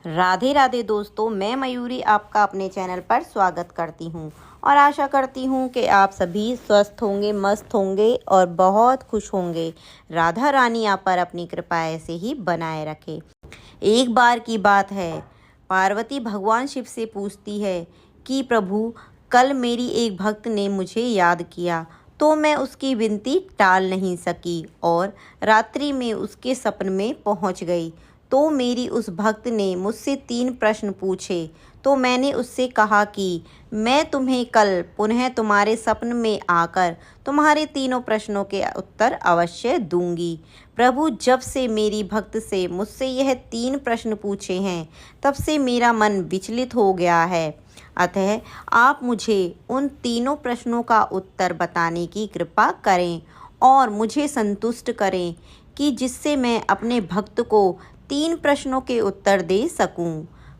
राधे राधे दोस्तों, मैं मयूरी आपका अपने चैनल पर स्वागत करती हूँ और आशा करती हूँ कि आप सभी स्वस्थ होंगे, मस्त होंगे और बहुत खुश होंगे। राधा रानी आप पर अपनी कृपा ऐसे ही बनाए रखे। एक बार की बात है, पार्वती भगवान शिव से पूछती है कि प्रभु, कल मेरी एक भक्त ने मुझे याद किया तो मैं उसकी विनती टाल नहीं सकी और रात्रि में उसके सपने में पहुंच गई। तो मेरी उस भक्त ने मुझसे 3 प्रश्न पूछे। तो मैंने उससे कहा कि मैं तुम्हें कल पुनः तुम्हारे सपने में आकर तुम्हारे तीनों प्रश्नों के उत्तर अवश्य दूंगी। प्रभु, जब से मेरी भक्त से मुझसे यह 3 प्रश्न पूछे हैं, तब से मेरा मन विचलित हो गया है। अतः आप मुझे उन तीनों प्रश्नों का उत्तर बताने की कृपा करें और मुझे संतुष्ट करें कि जिससे मैं अपने भक्त को 3 प्रश्नों के उत्तर दे सकूं।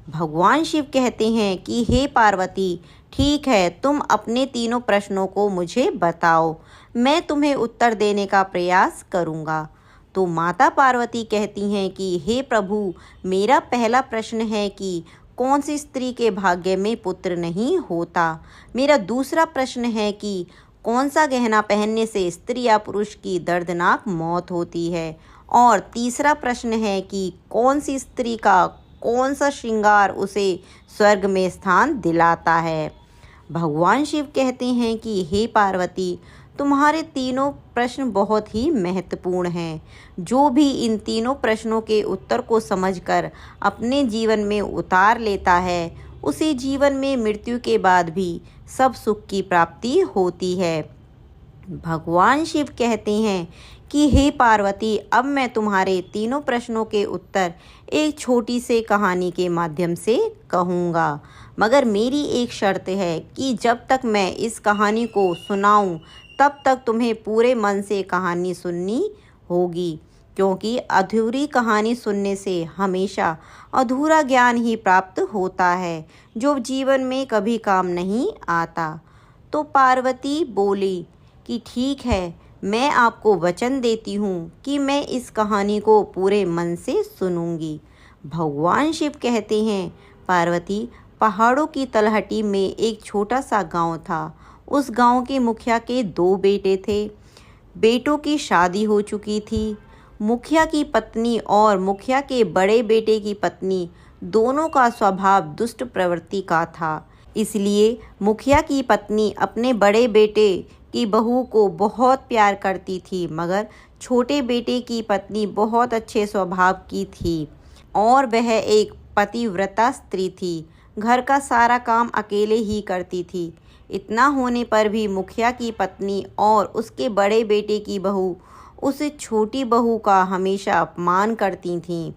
भगवान शिव कहते हैं कि हे पार्वती, ठीक है, तुम अपने तीनों प्रश्नों को मुझे बताओ, मैं तुम्हें उत्तर देने का प्रयास करूंगा। तो माता पार्वती कहती हैं कि हे प्रभु, मेरा पहला प्रश्न है कि कौन सी स्त्री के भाग्य में पुत्र नहीं होता। मेरा दूसरा प्रश्न है कि कौन सा गहना पहनने से स्त्री या पुरुष की दर्दनाक मौत होती है। और तीसरा प्रश्न है कि कौन सी स्त्री का कौन सा श्रृंगार उसे स्वर्ग में स्थान दिलाता है। भगवान शिव कहते हैं कि हे पार्वती, तुम्हारे तीनों प्रश्न बहुत ही महत्वपूर्ण हैं। जो भी इन तीनों प्रश्नों के उत्तर को समझकर अपने जीवन में उतार लेता है, उसे जीवन में मृत्यु के बाद भी सब सुख की प्राप्ति होती है। भगवान शिव कहते हैं कि हे पार्वती, अब मैं तुम्हारे तीनों प्रश्नों के उत्तर एक छोटी सी कहानी के माध्यम से कहूँगा, मगर मेरी एक शर्त है कि जब तक मैं इस कहानी को सुनाऊं, तब तक तुम्हें पूरे मन से कहानी सुननी होगी, क्योंकि अधूरी कहानी सुनने से हमेशा अधूरा ज्ञान ही प्राप्त होता है, जो जीवन में कभी काम नहीं आता। तो पार्वती बोली कि ठीक है, मैं आपको वचन देती हूँ कि मैं इस कहानी को पूरे मन से सुनूंगी। भगवान शिव कहते हैं, पार्वती, पहाड़ों की तलहटी में एक छोटा सा गांव था। उस गांव के मुखिया के 2 बेटे थे। बेटों की शादी हो चुकी थी। मुखिया की पत्नी और मुखिया के बड़े बेटे की पत्नी दोनों का स्वभाव दुष्ट प्रवृत्ति का था। इसलिए मुखिया की पत्नी अपने बड़े बेटे की बहू को बहुत प्यार करती थी, मगर छोटे बेटे की पत्नी बहुत अच्छे स्वभाव की थी और वह एक पतिव्रता स्त्री थी। घर का सारा काम अकेले ही करती थी। इतना होने पर भी मुखिया की पत्नी और उसके बड़े बेटे की बहू उस छोटी बहू का हमेशा अपमान करती थीं।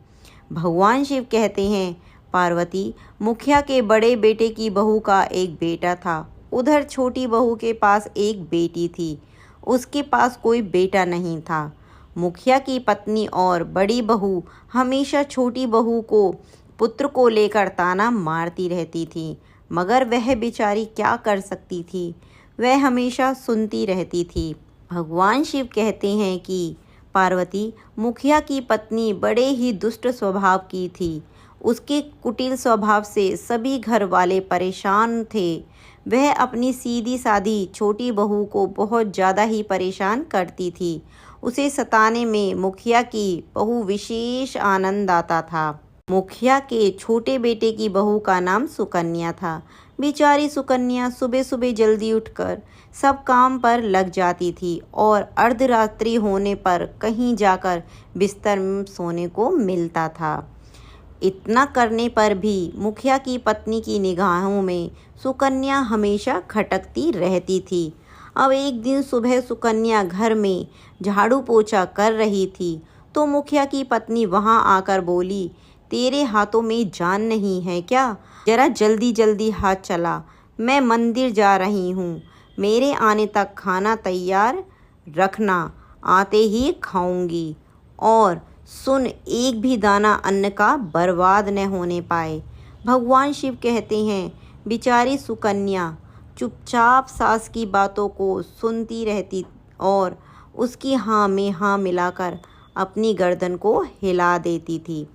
भगवान शिव कहते हैं, पार्वती, मुखिया के बड़े बेटे की बहू का एक बेटा था। उधर छोटी बहू के पास एक बेटी थी। उसके पास कोई बेटा नहीं था। मुखिया की पत्नी और बड़ी बहू हमेशा छोटी बहू को पुत्र को लेकर ताना मारती रहती थी, मगर वह बेचारी क्या कर सकती थी। वह हमेशा सुनती रहती थी। भगवान शिव कहते हैं कि पार्वती, मुखिया की पत्नी बड़े ही दुष्ट स्वभाव की थी। उसके कुटिल स्वभाव से सभी घर वाले परेशान थे। वह अपनी सीधी सादी छोटी बहू को बहुत ज़्यादा ही परेशान करती थी। उसे सताने में मुखिया की बहू विशेष आनंद आता था। मुखिया के छोटे बेटे की बहू का नाम सुकन्या था। बेचारी सुकन्या सुबह सुबह जल्दी उठकर सब काम पर लग जाती थी और अर्धरात्रि होने पर कहीं जाकर बिस्तर में सोने को मिलता था। इतना करने पर भी मुखिया की पत्नी की निगाहों में सुकन्या हमेशा खटकती रहती थी। अब एक दिन सुबह सुकन्या घर में झाड़ू पोछा कर रही थी, तो मुखिया की पत्नी वहां आकर बोली, तेरे हाथों में जान नहीं है क्या? जरा जल्दी जल्दी हाथ चला, मैं मंदिर जा रही हूँ। मेरे आने तक खाना तैयार रखना, आते ही खाऊंगी। और सुन, एक भी दाना अन्न का बर्बाद न होने पाए। भगवान शिव कहते हैं, बेचारी सुकन्या चुपचाप सास की बातों को सुनती रहती और उसकी हाँ में हाँ मिलाकर अपनी गर्दन को हिला देती थी।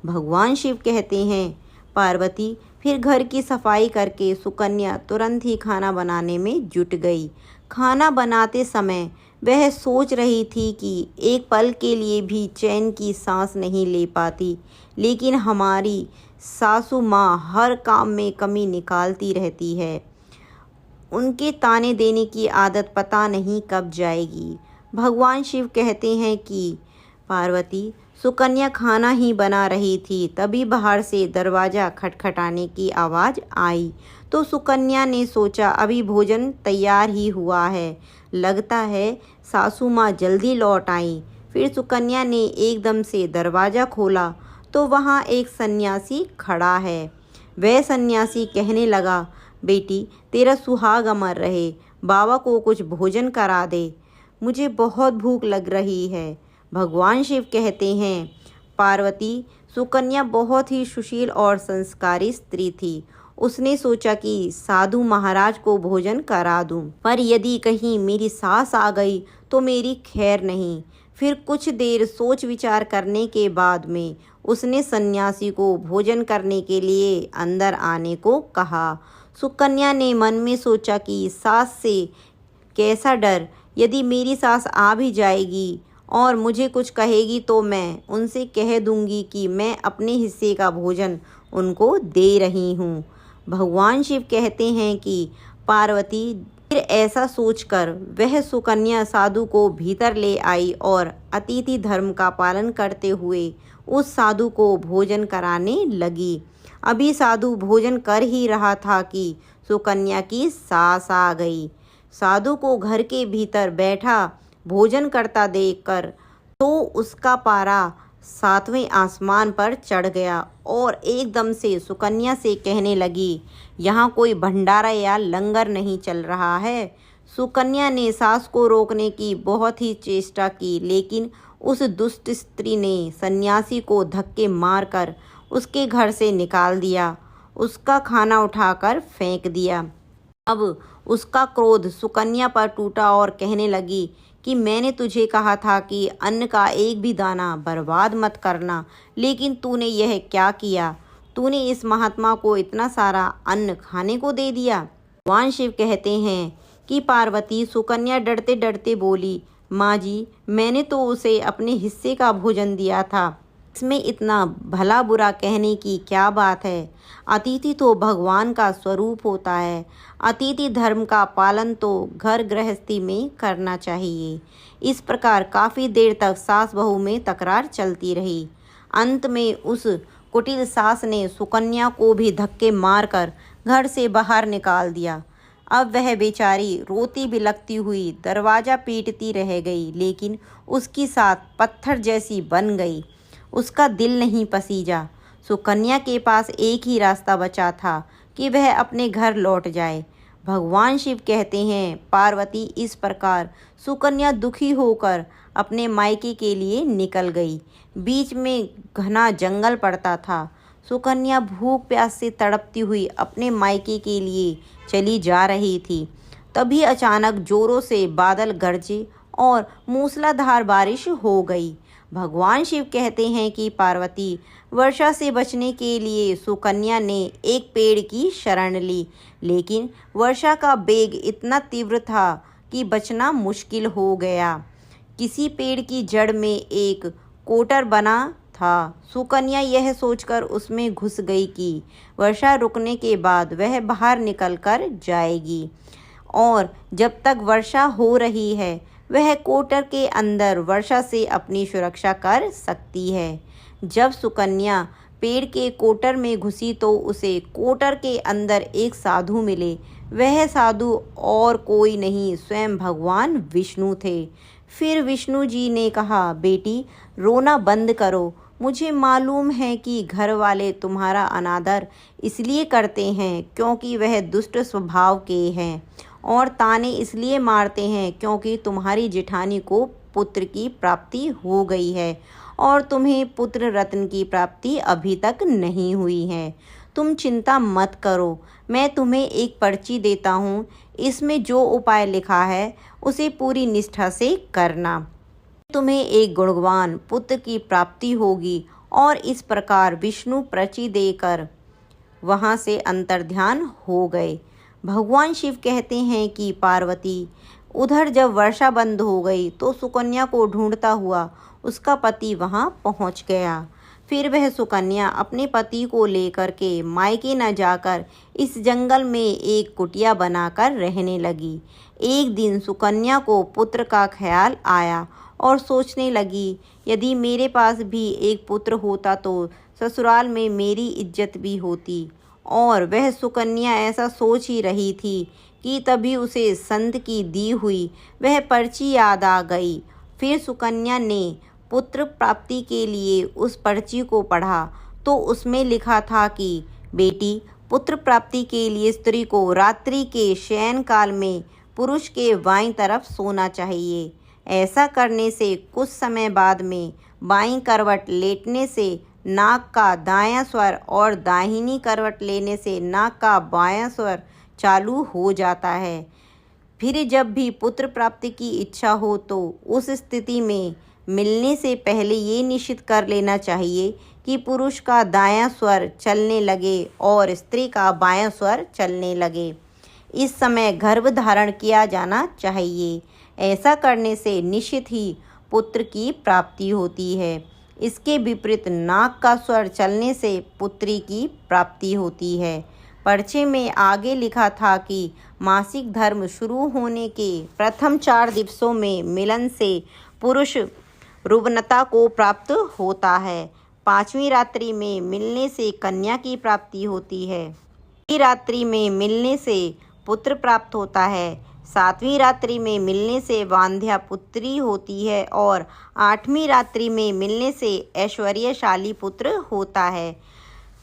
भगवान शिव कहते हैं, पार्वती फिर घर की सफाई करके सुकन्या तुरंत ही खाना बनाने में जुट गई। खाना बनाते समय वह सोच रही थी कि एक पल के लिए भी चैन की सांस नहीं ले पाती, लेकिन हमारी सासू माँ हर काम में कमी निकालती रहती है। उनके ताने देने की आदत पता नहीं कब जाएगी। भगवान शिव कहते हैं कि पार्वती सुकन्या खाना ही बना रही थी, तभी बाहर से दरवाज़ा खटखटाने की आवाज़ आई। तो सुकन्या ने सोचा अभी भोजन तैयार ही हुआ है, लगता है सासू माँ जल्दी लौट आई। फिर सुकन्या ने एकदम से दरवाज़ा खोला तो वहाँ एक सन्यासी खड़ा है। वह सन्यासी कहने लगा, बेटी तेरा सुहाग अमर रहे, बाबा को कुछ भोजन करा दे, मुझे बहुत भूख लग रही है। भगवान शिव कहते हैं, पार्वती सुकन्या बहुत ही सुशील और संस्कारी स्त्री थी। उसने सोचा कि साधु महाराज को भोजन करा दूं, पर यदि कहीं मेरी सास आ गई तो मेरी खैर नहीं। फिर कुछ देर सोच विचार करने के बाद में उसने सन्यासी को भोजन करने के लिए अंदर आने को कहा। सुकन्या ने मन में सोचा कि सास से कैसा डर, यदि मेरी सास आ भी जाएगी और मुझे कुछ कहेगी तो मैं उनसे कह दूंगी कि मैं अपने हिस्से का भोजन उनको दे रही हूँ। भगवान शिव कहते हैं कि पार्वती फिर ऐसा सोचकर वह सुकन्या साधु को भीतर ले आई और अतिथि धर्म का पालन करते हुए उस साधु को भोजन कराने लगी। अभी साधु भोजन कर ही रहा था कि सुकन्या की सास आ गई। साधु को घर के भीतर बैठा भोजन करता देखकर तो उसका पारा 7वें आसमान पर चढ़ गया और एकदम से सुकन्या से कहने लगी, यहाँ कोई भंडारा या लंगर नहीं चल रहा है। सुकन्या ने सास को रोकने की बहुत ही चेष्टा की, लेकिन उस दुष्ट स्त्री ने सन्यासी को धक्के मारकर उसके घर से निकाल दिया, उसका खाना उठाकर फेंक दिया। अब उसका क्रोध सुकन्या पर टूटा और कहने लगी कि मैंने तुझे कहा था कि अन्न का एक भी दाना बर्बाद मत करना, लेकिन तूने यह क्या किया? तूने इस महात्मा को इतना सारा अन्न खाने को दे दिया। भगवान शिव कहते हैं कि पार्वती सुकन्या डरते डरते बोली, माँ जी मैंने तो उसे अपने हिस्से का भोजन दिया था, इसमें इतना भला बुरा कहने की क्या बात है। अतिथि तो भगवान का स्वरूप होता है। अतिथि धर्म का पालन तो घर गृहस्थी में करना चाहिए। इस प्रकार काफ़ी देर तक सास बहू में तकरार चलती रही। अंत में उस कुटिल सास ने सुकन्या को भी धक्के मारकर घर से बाहर निकाल दिया। अब वह बेचारी रोती बिलखती हुई दरवाज़ा पीटती रह गई, लेकिन उसकी साथ पत्थर जैसी बन गई। उसका दिल नहीं पसीजा। सुकन्या के पास एक ही रास्ता बचा था कि वह अपने घर लौट जाए। भगवान शिव कहते हैं, पार्वती इस प्रकार सुकन्या दुखी होकर अपने मायके के लिए निकल गई। बीच में घना जंगल पड़ता था। सुकन्या भूख प्यास से तड़पती हुई अपने मायके के लिए चली जा रही थी। तभी अचानक जोरों से बादल गरजे और मूसलाधार बारिश हो गई। भगवान शिव कहते हैं कि पार्वती वर्षा से बचने के लिए सुकन्या ने एक पेड़ की शरण ली, लेकिन वर्षा का बेग इतना तीव्र था कि बचना मुश्किल हो गया। किसी पेड़ की जड़ में एक कोटर बना था। सुकन्या यह सोचकर उसमें घुस गई कि वर्षा रुकने के बाद वह बाहर निकल कर जाएगी और जब तक वर्षा हो रही है वह कोटर के अंदर वर्षा से अपनी सुरक्षा कर सकती है। जब सुकन्या पेड़ के कोटर में घुसी तो उसे कोटर के अंदर एक साधु मिले। वह साधु और कोई नहीं स्वयं भगवान विष्णु थे। फिर विष्णु जी ने कहा, बेटी रोना बंद करो। मुझे मालूम है कि घर वाले तुम्हारा अनादर इसलिए करते हैं क्योंकि वह दुष्ट स्वभाव के हैं, और ताने इसलिए मारते हैं क्योंकि तुम्हारी जेठानी को पुत्र की प्राप्ति हो गई है और तुम्हें पुत्र रत्न की प्राप्ति अभी तक नहीं हुई है। तुम चिंता मत करो, मैं तुम्हें एक पर्ची देता हूँ। इसमें जो उपाय लिखा है उसे पूरी निष्ठा से करना। तुम्हें एक गुणवान पुत्र की प्राप्ति होगी और इस प्रकार विष्णु प्रचि देकर वहाँ से अंतर्ध्यान हो गए। भगवान शिव कहते हैं कि पार्वती उधर जब वर्षा बंद हो गई तो सुकन्या को ढूंढता हुआ उसका पति वहाँ पहुँच गया। फिर वह सुकन्या अपने पति को लेकर के मायके न जाकर इस जंगल में एक कुटिया बनाकर रहने लगी। एक दिन सुकन्या को पुत्र का ख्याल आया और सोचने लगी, यदि मेरे पास भी एक पुत्र होता तो ससुराल में मेरी इज्जत भी होती। और वह सुकन्या ऐसा सोच ही रही थी कि तभी उसे संत की दी हुई वह पर्ची याद आ गई। फिर सुकन्या ने पुत्र प्राप्ति के लिए उस पर्ची को पढ़ा तो उसमें लिखा था कि बेटी, पुत्र प्राप्ति के लिए स्त्री को रात्रि के शयन काल में पुरुष के बाईं तरफ सोना चाहिए। ऐसा करने से कुछ समय बाद में बाईं करवट लेटने से नाक का दायां स्वर और दाहिनी करवट लेने से नाक का बायां स्वर चालू हो जाता है। फिर जब भी पुत्र प्राप्ति की इच्छा हो तो उस स्थिति में मिलने से पहले ये निश्चित कर लेना चाहिए कि पुरुष का दायां स्वर चलने लगे और स्त्री का बायां स्वर चलने लगे। इस समय गर्भ धारण किया जाना चाहिए। ऐसा करने से निश्चित ही पुत्र की प्राप्ति होती है। इसके विपरीत नाक का स्वर चलने से पुत्री की प्राप्ति होती है। पर्चे में आगे लिखा था कि मासिक धर्म शुरू होने के प्रथम 4 दिवसों में मिलन से पुरुष रुग्णता को प्राप्त होता है। 5वीं रात्रि में मिलने से कन्या की प्राप्ति होती है। 6वीं रात्रि में मिलने से पुत्र प्राप्त होता है। 7वीं रात्रि में मिलने से वांध्या पुत्री होती है और 8वीं रात्रि में मिलने से ऐश्वर्यशाली पुत्र होता है।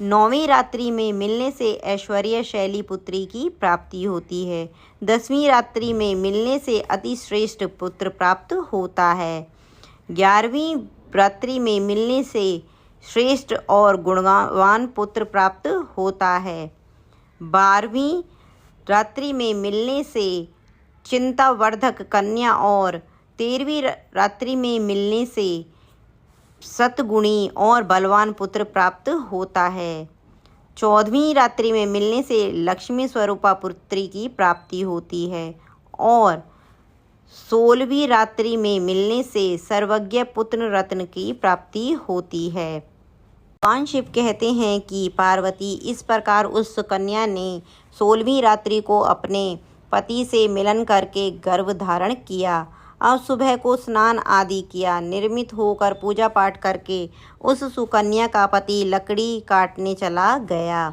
9वीं रात्रि में मिलने से ऐश्वर्यशाली पुत्री की प्राप्ति होती है। 10वीं रात्रि में मिलने से अति श्रेष्ठ पुत्र प्राप्त होता है। 11वीं रात्रि में मिलने से श्रेष्ठ और गुणवान पुत्र प्राप्त होता है। 12वीं रात्रि में मिलने से चिंतावर्धक कन्या और 13वीं रात्रि में मिलने से सतगुणी और बलवान पुत्र प्राप्त होता है। 14वीं रात्रि में मिलने से लक्ष्मी स्वरूपा पुत्री की प्राप्ति होती है और 16वीं रात्रि में मिलने से सर्वज्ञ पुत्र रत्न की प्राप्ति होती है। भगवान शिव कहते हैं कि पार्वती इस प्रकार उस कन्या ने 16वीं रात्रि को अपने पति से मिलन करके गर्भ धारण किया। अब सुबह को स्नान आदि किया, निर्मित होकर पूजा पाठ करके उस सुकन्या का पति लकड़ी काटने चला गया।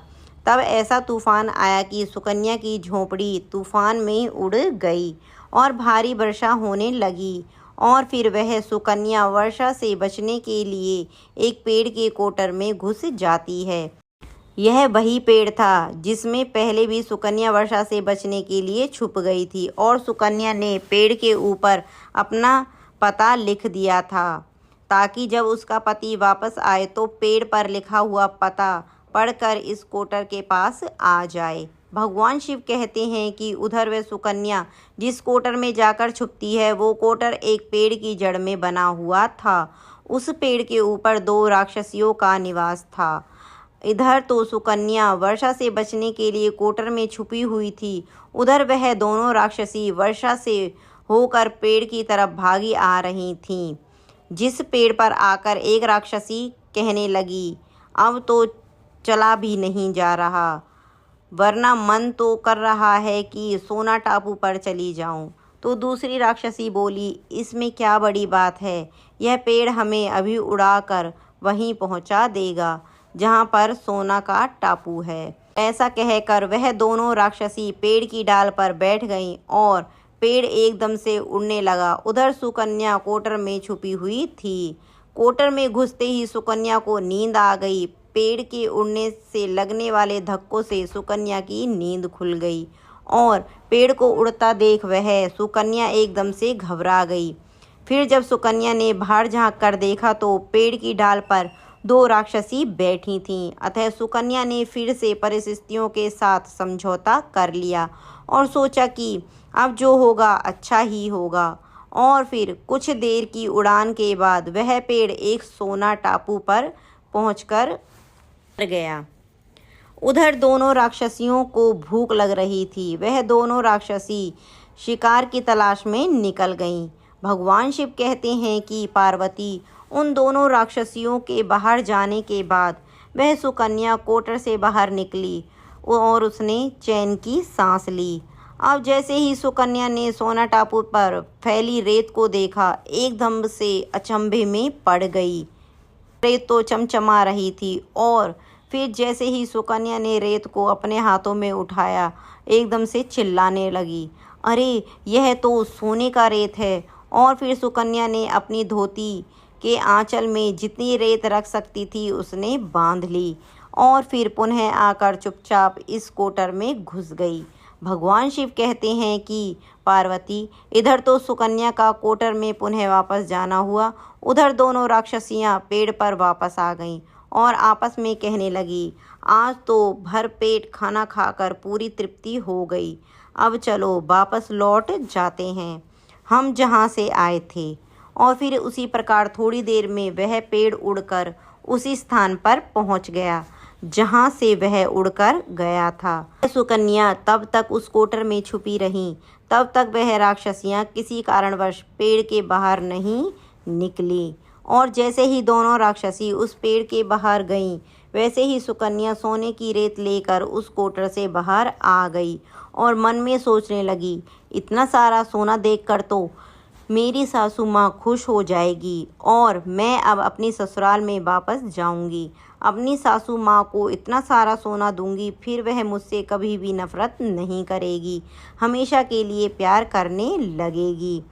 तब ऐसा तूफान आया कि सुकन्या की झोंपड़ी तूफान में उड़ गई और भारी वर्षा होने लगी। और फिर वह सुकन्या वर्षा से बचने के लिए एक पेड़ के कोटर में घुस जाती है। यह वही पेड़ था जिसमें पहले भी सुकन्या वर्षा से बचने के लिए छुप गई थी और सुकन्या ने पेड़ के ऊपर अपना पता लिख दिया था ताकि जब उसका पति वापस आए तो पेड़ पर लिखा हुआ पता पढ़कर इस कोटर के पास आ जाए। भगवान शिव कहते हैं कि उधर वह सुकन्या जिस कोटर में जाकर छुपती है वो कोटर एक पेड़ की जड़ में बना हुआ था। उस पेड़ के ऊपर 2 राक्षसियों का निवास था। इधर तो सुकन्या वर्षा से बचने के लिए कोटर में छुपी हुई थी, उधर वह दोनों राक्षसी वर्षा से होकर पेड़ की तरफ भागी आ रही थीं। जिस पेड़ पर आकर एक राक्षसी कहने लगी, अब तो चला भी नहीं जा रहा, वरना मन तो कर रहा है कि सोना टापू पर चली जाऊं। तो दूसरी राक्षसी बोली, इसमें क्या बड़ी बात है, यह पेड़ हमें अभी उड़ाकर वहीं पहुंचा देगा जहां पर सोना का टापू है। ऐसा कहकर वह दोनों राक्षसी पेड़ की डाल पर बैठ गईं और पेड़ एकदम से उड़ने लगा। उधर सुकन्या कोटर में छुपी हुई थी। कोटर में घुसते ही सुकन्या को नींद आ गई। पेड़ के उड़ने से लगने वाले धक्कों से सुकन्या की नींद खुल गई और पेड़ को उड़ता देख वह सुकन्या एकदम से घबरा गई। फिर जब सुकन्या ने बाहर झांक कर देखा तो पेड़ की डाल पर 2 राक्षसी बैठी थीं। अतः सुकन्या ने फिर से परिस्थितियों के साथ समझौता कर लिया और सोचा कि अब जो होगा अच्छा ही होगा। और फिर कुछ देर की उड़ान के बाद वह पेड़ एक सोना टापू पर पहुंचकर मर गया। उधर दोनों राक्षसियों को भूख लग रही थी। वह दोनों राक्षसी शिकार की तलाश में निकल गईं। भगवान शिव कहते हैं कि पार्वती उन दोनों राक्षसियों के बाहर जाने के बाद वह सुकन्या कोटर से बाहर निकली और उसने चैन की सांस ली। अब जैसे ही सुकन्या ने सोना टापू पर फैली रेत को देखा, एकदम से अचंभे में पड़ गई। रेत तो चमचमा रही थी और फिर जैसे ही सुकन्या ने रेत को अपने हाथों में उठाया, एकदम से चिल्लाने लगी, अरे यह तो सोने का रेत है। और फिर सुकन्या ने अपनी धोती के आंचल में जितनी रेत रख सकती थी उसने बांध ली और फिर पुनः आकर चुपचाप इस कोटर में घुस गई। भगवान शिव कहते हैं कि पार्वती इधर तो सुकन्या का कोटर में पुनः वापस जाना हुआ, उधर दोनों राक्षसियां पेड़ पर वापस आ गईं और आपस में कहने लगी, आज तो भर पेट खाना खाकर पूरी तृप्ति हो गई। अब चलो वापस लौट जाते हैं हम जहाँ से आए थे। और फिर उसी प्रकार थोड़ी देर में वह पेड़ उड़कर उसी स्थान पर पहुँच गया जहाँ से वह उड़कर गया था। सुकन्या तब तक उस कोटर में छुपी रहीं। तब तक वह राक्षसियाँ किसी कारणवश पेड़ के बाहर नहीं निकली और जैसे ही दोनों राक्षसी उस पेड़ के बाहर गईं, वैसे ही सुकन्या सोने की रेत लेकर उस कोटर से बाहर आ गई और मन में सोचने लगी, इतना सारा सोना देखकर तो मेरी सासू माँ खुश हो जाएगी और मैं अब अपनी ससुराल में वापस जाऊंगी। अपनी सासू माँ को इतना सारा सोना दूंगी, फिर वह मुझसे कभी भी नफरत नहीं करेगी, हमेशा के लिए प्यार करने लगेगी।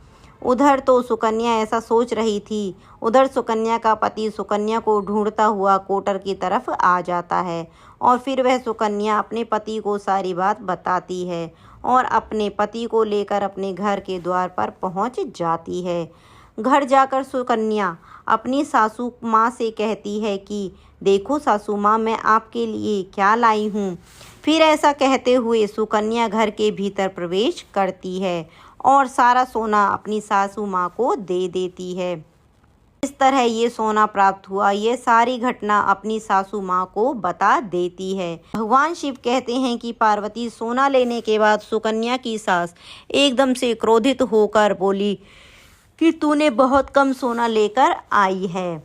उधर तो सुकन्या ऐसा सोच रही थी। उधर सुकन्या का पति सुकन्या को ढूंढता हुआ कोटर की तरफ आ जाता है और फिर वह सुकन्या अपने पति को सारी बात बताती है और अपने पति को लेकर अपने घर के द्वार पर पहुंच जाती है। घर जाकर सुकन्या अपनी सासू माँ से कहती है कि देखो सासू माँ, मैं आपके लिए क्या लाई हूँ। फिर ऐसा कहते हुए सुकन्या घर के भीतर प्रवेश करती है और सारा सोना अपनी सासू माँ को दे देती है। इस तरह ये सोना प्राप्त हुआ, ये सारी घटना अपनी सासू माँ को बता देती है। भगवान शिव कहते हैं कि पार्वती सोना लेने के बाद सुकन्या की सास एकदम से क्रोधित होकर बोली कि तूने बहुत कम सोना लेकर आई है,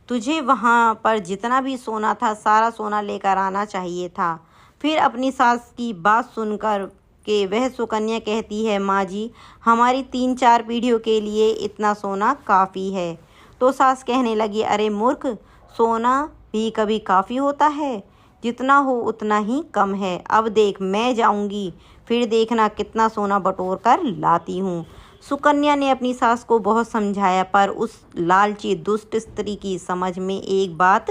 तुझे वहाँ पर जितना भी सोना था सारा सोना लेकर आना चाहिए था। फिर अपनी सास की बात सुनकर के वह सुकन्या कहती है, माँ जी हमारी 3-4 पीढ़ियों के लिए इतना सोना काफ़ी है। तो सास कहने लगी, अरे मूर्ख, सोना भी कभी काफ़ी होता है, जितना हो उतना ही कम है। अब देख मैं जाऊंगी, फिर देखना कितना सोना बटोर कर लाती हूँ। सुकन्या ने अपनी सास को बहुत समझाया पर उस लालची दुष्ट स्त्री की समझ में एक बात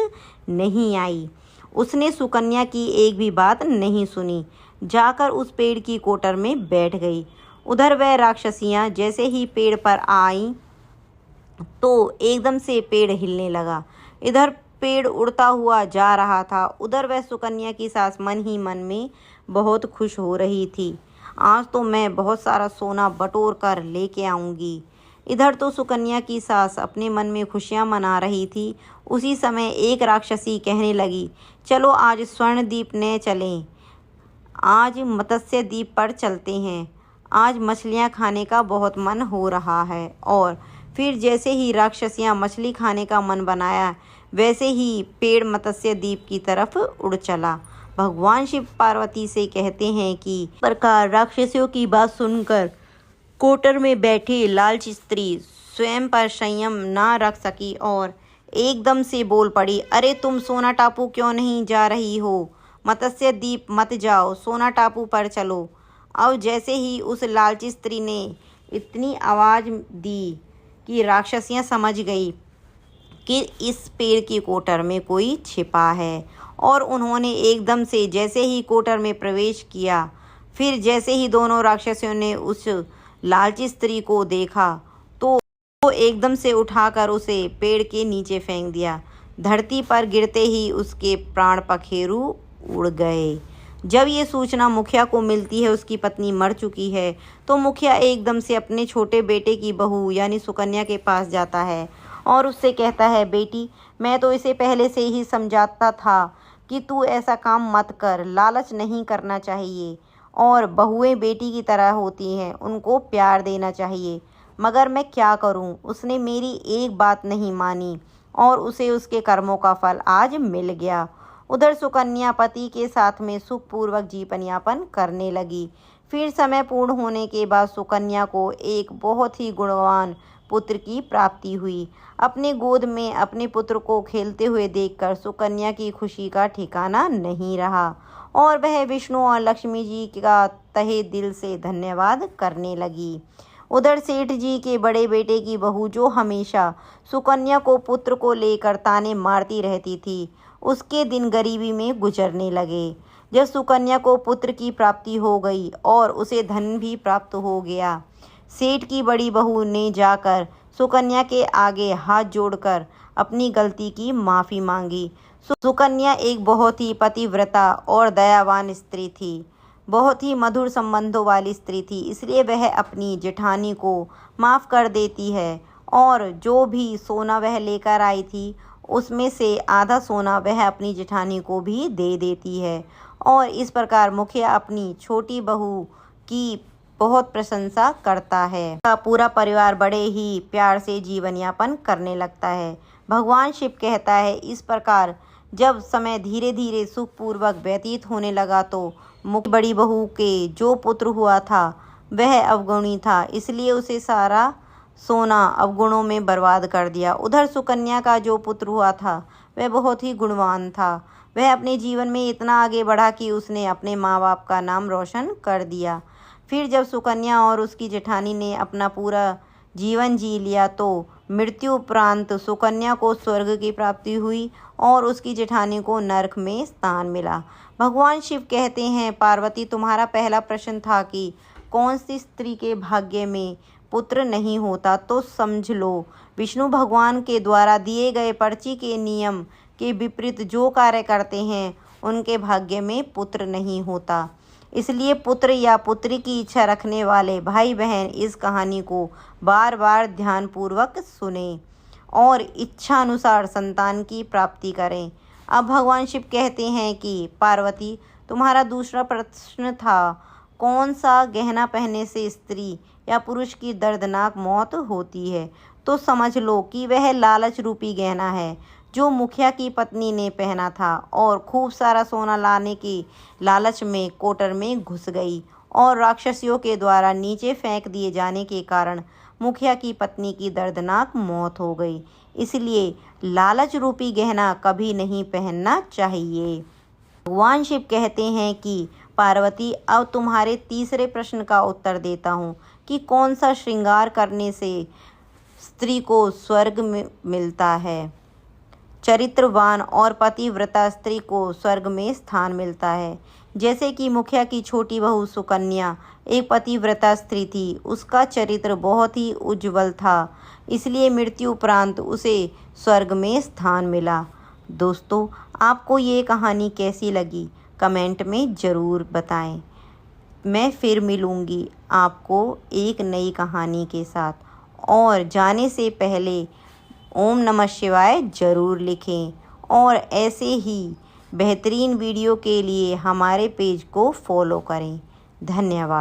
नहीं आई। उसने सुकन्या की एक भी बात नहीं सुनी, जाकर उस पेड़ की कोटर में बैठ गई। उधर वह राक्षसियाँ जैसे ही पेड़ पर आईं तो एकदम से पेड़ हिलने लगा। इधर पेड़ उड़ता हुआ जा रहा था, उधर वह सुकन्या की सास मन ही मन में बहुत खुश हो रही थी। आज तो मैं बहुत सारा सोना बटोर कर लेके आऊँगी। इधर तो सुकन्या की सास अपने मन में खुशियाँ मना रही थी। उसी समय एक राक्षसी कहने लगी, चलो आज स्वर्णद्वीप न चलें, आज मत्स्य द्वीप पर चलते हैं, आज मछलियाँ खाने का बहुत मन हो रहा है। और फिर जैसे ही राक्षसियाँ मछली खाने का मन बनाया, वैसे ही पेड़ मत्स्य द्वीप की तरफ उड़ चला। भगवान शिव पार्वती से कहते हैं कि इस प्रकार राक्षसियों की बात सुनकर कोटर में बैठी लालची स्त्री स्वयं पर संयम ना रख सकी और एकदम से बोल पड़ी, अरे तुम सोना टापू क्यों नहीं जा रही हो? मत्स्य द्वीप मत जाओ, सोना टापू पर चलो। अब जैसे ही उस लालची स्त्री ने इतनी आवाज़ दी कि राक्षसियाँ समझ गई कि इस पेड़ की कोटर में कोई छिपा है और उन्होंने एकदम से जैसे ही कोटर में प्रवेश किया, फिर जैसे ही दोनों राक्षसियों ने उस लालची स्त्री को देखा तो एकदम से उठाकर उसे पेड़ के नीचे फेंक दिया। धरती पर गिरते ही उसके प्राण पखेरु उड़ गए। जब ये सूचना मुखिया को मिलती है उसकी पत्नी मर चुकी है, तो मुखिया एकदम से अपने छोटे बेटे की बहू यानी सुकन्या के पास जाता है और उससे कहता है, बेटी मैं तो इसे पहले से ही समझाता था कि तू ऐसा काम मत कर, लालच नहीं करना चाहिए और बहुएं बेटी की तरह होती हैं, उनको प्यार देना चाहिए। मगर मैं क्या करूं, उसने मेरी एक बात नहीं मानी और उसे उसके कर्मों का फल आज मिल गया। उधर सुकन्या पति के साथ में सुखपूर्वक जीवन यापन करने लगी। फिर समय पूर्ण होने के बाद सुकन्या को एक बहुत ही गुणवान पुत्र की प्राप्ति हुई। अपने गोद में अपने पुत्र को खेलते हुए देखकर सुकन्या की खुशी का ठिकाना नहीं रहा और वह विष्णु और लक्ष्मी जी का तहे दिल से धन्यवाद करने लगी। उधर सेठ जी के बड़े बेटे की बहू, जो हमेशा सुकन्या को पुत्र को लेकर ताने मारती रहती थी, उसके दिन गरीबी में गुजरने लगे। जब सुकन्या को पुत्र की प्राप्ति हो गई और उसे धन भी प्राप्त हो गया, सेठ की बड़ी बहू ने जाकर सुकन्या के आगे हाथ जोड़कर अपनी गलती की माफ़ी मांगी। सुकन्या एक बहुत ही पतिव्रता और दयावान स्त्री थी, बहुत ही मधुर संबंधों वाली स्त्री थी, इसलिए वह अपनी जेठानी को माफ़ कर देती है और जो भी सोना वह लेकर आई थी उसमें से आधा सोना वह अपनी जेठानी को भी दे देती है। और इस प्रकार मुखिया अपनी छोटी बहू की बहुत प्रशंसा करता है। पूरा परिवार बड़े ही प्यार से जीवन यापन करने लगता है। भगवान शिव कहता है, इस प्रकार जब समय धीरे धीरे सुखपूर्वक व्यतीत होने लगा तो बड़ी बहू के जो पुत्र हुआ था वह अवगुणी था, इसलिए उसे सारा सोना अवगुणों में बर्बाद कर दिया। उधर सुकन्या का जो पुत्र हुआ था वह बहुत ही गुणवान था। वह अपने जीवन में इतना आगे बढ़ा कि उसने अपने माँ बाप का नाम रोशन कर दिया। फिर जब सुकन्या और उसकी जेठानी ने अपना पूरा जीवन जी लिया तो मृत्यु उपरांत सुकन्या को स्वर्ग की प्राप्ति हुई और उसकी जेठानी को नरक में स्थान मिला। भगवान शिव कहते हैं, पार्वती तुम्हारा पहला प्रश्न था कि कौन सी स्त्री के भाग्य में पुत्र नहीं होता, तो समझ लो विष्णु भगवान के द्वारा दिए गए पर्ची के नियम के विपरीत जो कार्य करते हैं उनके भाग्य में पुत्र नहीं होता। इसलिए पुत्र या पुत्री की इच्छा रखने वाले भाई बहन इस कहानी को बार बार ध्यानपूर्वक सुने और इच्छा अनुसार संतान की प्राप्ति करें। अब भगवान शिव कहते हैं कि पार्वती तुम्हारा दूसरा प्रश्न था, कौन सा गहना पहनने से स्त्री या पुरुष की दर्दनाक मौत होती है, तो समझ लो कि वह लालच रूपी गहना है जो मुखिया की पत्नी ने पहना था और खूब सारा सोना लाने की लालच में कोटर में घुस गई और राक्षसियों के द्वारा नीचे फेंक दिए जाने के कारण मुखिया की पत्नी की दर्दनाक मौत हो गई। इसलिए लालच रूपी गहना कभी नहीं पहनना चाहिए। भगवान शिव कहते हैं कि पार्वती अब तुम्हारे तीसरे प्रश्न का उत्तर देता हूँ कि कौन सा श्रृंगार करने से स्त्री को स्वर्ग में मिलता है। चरित्रवान और पतिव्रता स्त्री को स्वर्ग में स्थान मिलता है। जैसे कि मुखिया की छोटी बहू सुकन्या एक पतिव्रता स्त्री थी, उसका चरित्र बहुत ही उज्जवल था, इसलिए मृत्यु उपरांत उसे स्वर्ग में स्थान मिला। दोस्तों, आपको ये कहानी कैसी लगी कमेंट में ज़रूर बताएं। मैं फिर मिलूँगी आपको एक नई कहानी के साथ, और जाने से पहले ओम नमः शिवाय ज़रूर लिखें और ऐसे ही बेहतरीन वीडियो के लिए हमारे पेज को फॉलो करें। धन्यवाद।